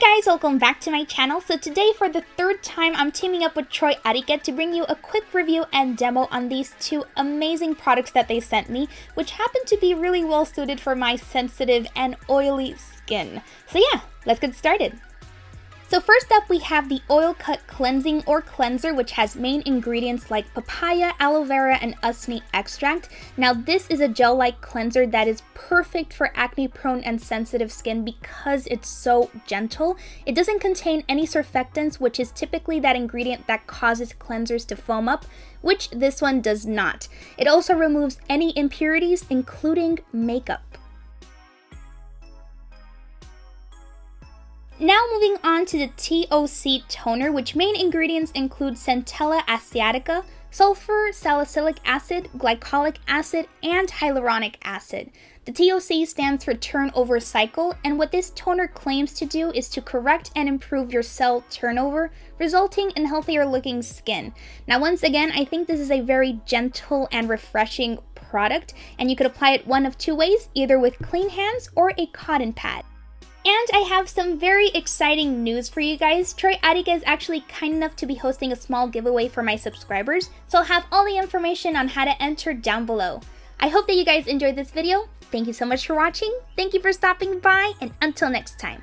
guys, welcome back to my channel. So today, for the third time, I'm teaming up with Troiareuke to bring you a quick review and demo on these two amazing products that they sent me, which happen to be really well suited for my sensitive and oily skin. So yeah, let's get started. So first up, we have the Oil Cut Cleansing or Cleanser, which has main ingredients like papaya, aloe vera, and usney extract. Now this is a gel-like cleanser that is perfect for acne-prone and sensitive skin because it's so gentle. It doesn't contain any surfactants, which is typically that ingredient that causes cleansers to foam up, which this one does not. It also removes any impurities, including makeup. Now moving on to the TOC Toner, which main ingredients include Centella asiatica, sulfur, salicylic acid, glycolic acid, and hyaluronic acid. The TOC stands for turnover cycle, and what this toner claims to do is to correct and improve your cell turnover, resulting in healthier looking skin. Now once again, I think this is a very gentle and refreshing product, and you could apply it one of two ways, either with clean hands or a cotton pad. And I have some very exciting news for you guys. Troiareuke is actually kind enough to be hosting a small giveaway for my subscribers, so I'll have all the information on how to enter down below. I hope that you guys enjoyed this video. Thank you so much for watching, thank you for stopping by, and until next time.